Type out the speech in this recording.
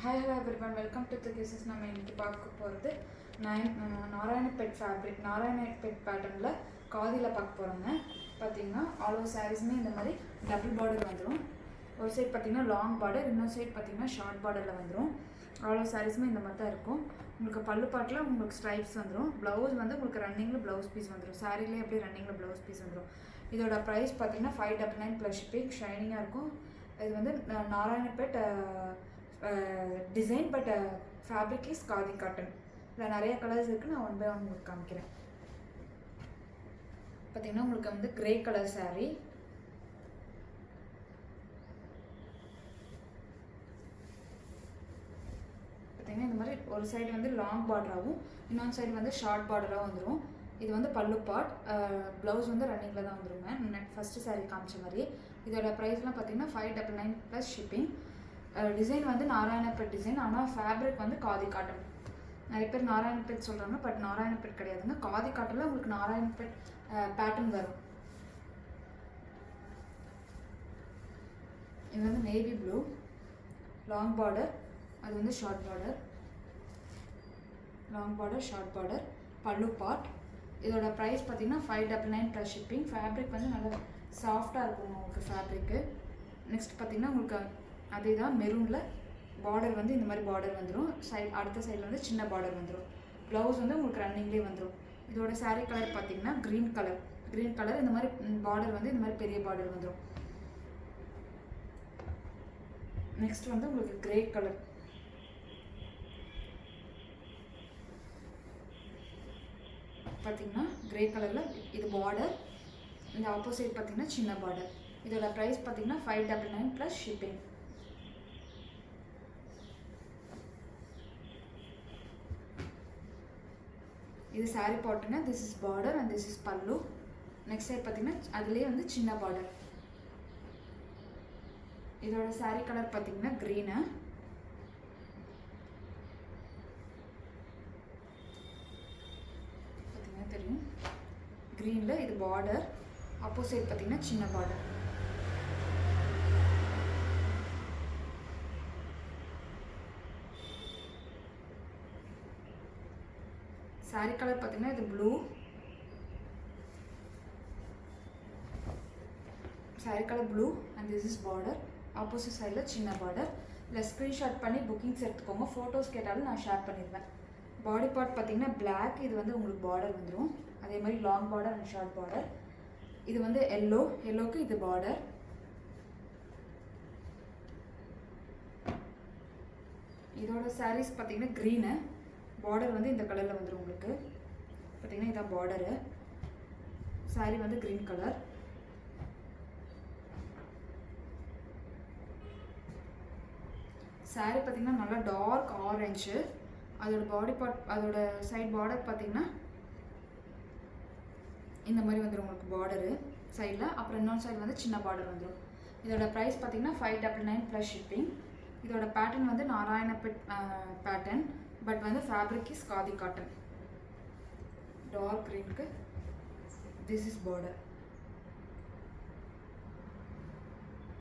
Hi, hello everyone. Welcome to the cases. நம்ம இன்னைக்கு பார்க்க போகிறது நாராயணப்பேட் ஃபேப்ரிக் நாராயணப்பேட் பேட்டர்னில் காதியில் பார்க்க போகிறோங்க. பார்த்தீங்கன்னா ஆல் ஓவர் சாரீஸுமே இந்த மாதிரி டபுள் பார்டர் வந்துடும். ஒரு சைட் பார்த்தீங்கன்னா லாங் பார்டர், இன்னொரு சைட் பார்த்தீங்கன்னா ஷார்ட் பார்டரில் வந்துடும். ஆல் ஓவர் சாரீஸுமே இந்த மாதிரி தான் இருக்கும். உங்களுக்கு பல்லு பாட்டில் உங்களுக்கு ஸ்ட்ரைப்ஸ் வந்துடும். ப்ளவுஸ் வந்து உங்களுக்கு ரன்னிங்கில் ப்ளவுஸ் பீஸ் வந்துடும். சாரீலேயே அப்படியே ரன்னிங்கில் ப்ளவுஸ் பீஸ் வந்துடும். இதோட ப்ரைஸ் பார்த்தீங்கன்னா 599 ப்ளஸ் ஷிப்பிங். ஷைனிங்காக இருக்கும். இது வந்து Narayanpet design, but fabric is khadi cotton. இதில் நிறைய கலர்ஸ் இருக்குது. நான் ஒன் பை ஒன் உங்களுக்கு காமிக்கிறேன். பார்த்தீங்கன்னா உங்களுக்கு வந்து கிரே கலர் சாரீ, பார்த்தீங்கன்னா இந்த மாதிரி ஒரு சைடு வந்து லாங் பார்டராகவும் இன்னொரு சைடு வந்து ஷார்ட் பார்டராகவும் வந்துடும். இது வந்து பல்லு பார்ட். ப்ளவுஸ் வந்து ரன்னிங்கில் தான் வந்துடுங்க. ஃபஸ்ட்டு சாரீ காமிச்ச மாதிரி. இதோட ப்ரைஸ்லாம் பார்த்தீங்கன்னா 599 ப்ளஸ் ஷிப்பிங். டிசைன் வந்து நாராயணப்பேட் டிசைன், ஆனால் ஃபேப்ரிக் வந்து காதி காட்டன். நிறைய பேர் நாராயணப்பேட் சொல்கிறாங்க, பட் நாராயணப்பேட் கிடையாதுங்க. காதி காட்டனில் உங்களுக்கு நாராயணப்பேட் பேட்டர்ன் வரும். இது வந்து நேவி ப்ளூ, லாங் பார்டர், அது வந்து short border. Long border, short border, பல்லு பார்ட். இதோட ப்ரைஸ் பார்த்தீங்கன்னா 599 ப்ளஸ் ஷிப்பிங். ஃபேப்ரிக் வந்து நல்லா சாஃப்டாக இருக்கும் உங்களுக்கு ஃபேப்ரிக்கு. நெக்ஸ்ட் பார்த்தீங்கன்னா உங்களுக்கு அதே தான் மெரூனில் பார்டர் வந்து இந்த மாதிரி பார்டர் வந்துடும். அடுத்த சைடில் வந்து சின்ன பார்டர் வந்துடும். ப்ளவுஸ் வந்து உங்களுக்கு ரன்னிங்லேயே வந்துடும். இதோட சாரீ கலர் பார்த்தீங்கன்னா க்ரீன் கலர். இந்த மாதிரி பார்டர் வந்து இந்த மாதிரி பெரிய பார்டர் வந்துடும். நெக்ஸ்ட் வந்து உங்களுக்கு கிரே கலர். பார்த்தீங்கன்னா கிரே கலரில் இது பார்டர், இந்த ஆப்போசிட் பார்த்தீங்கன்னா சின்ன பார்டர். இதோட ப்ரைஸ் பார்த்தீங்கன்னா 599 ப்ளஸ் ஷிப்பிங். இது சாரீ பாட்டுங்க. This is border and this is பல்லு. நெக்ஸ்ட் சைட் பார்த்தீங்கன்னா அதுலேயே வந்து சின்ன பார்டர். இதோட சாரீ கலர் பார்த்தீங்கன்னா க்ரீனு. பார்த்தீங்கன்னா தெரியும், க்ரீனில் இது பார்டர், ஆப்போசிட் பார்த்தீங்கன்னா சின்ன பார்டர். சாரீ கலர் பார்த்தீங்கன்னா இது blue. Sari colour blue and this is border. Opposite சைடில் சின்ன பார்டர். இல்லை ஸ்க்ரீன்ஷாட் பண்ணி புக்கிங்ஸ் எடுத்துக்கோங்க. ஃபோட்டோஸ் கேட்டாலும் நான் ஷேர் பண்ணிடுவேன். பாடி பார்ட் பார்த்தீங்கன்னா பிளாக். இது வந்து உங்களுக்கு பார்டர் வந்துடும். அதே மாதிரி long border and short border. இது வந்து எல்லோக்கு இது பார்டர். இதோட சாரீஸ் பார்த்தீங்கன்னா க்ரீனு. பார்டர் வந்து இந்த கலரில் வந்துடும் உங்களுக்கு. பார்த்தீங்கன்னா இதான் பார்டரு. சாரீ வந்து க்ரீன் கலர். சாரீ பார்த்தீங்கன்னா நல்லா டார்க் ஆரஞ்சு. அதோட பாடி பார்ட், அதோட சைட் பார்டர் பார்த்தீங்கன்னா இந்த மாதிரி வந்துடும் உங்களுக்கு பார்டரு சைடில். அப்புறம் இன்னொரு சைடு வந்து சின்ன பார்டர் வந்துடும். இதோட ப்ரைஸ் பார்த்தீங்கன்னா 599 ப்ளஸ் ஷிப்பிங். இதோட பேட்டர்ன் வந்து நாராயணப்பேட் பேட்டர்ன், பட் வந்து fabric is khadi cotton. Dark க்ரீனுக்கு திஸ் இஸ் பார்டர்.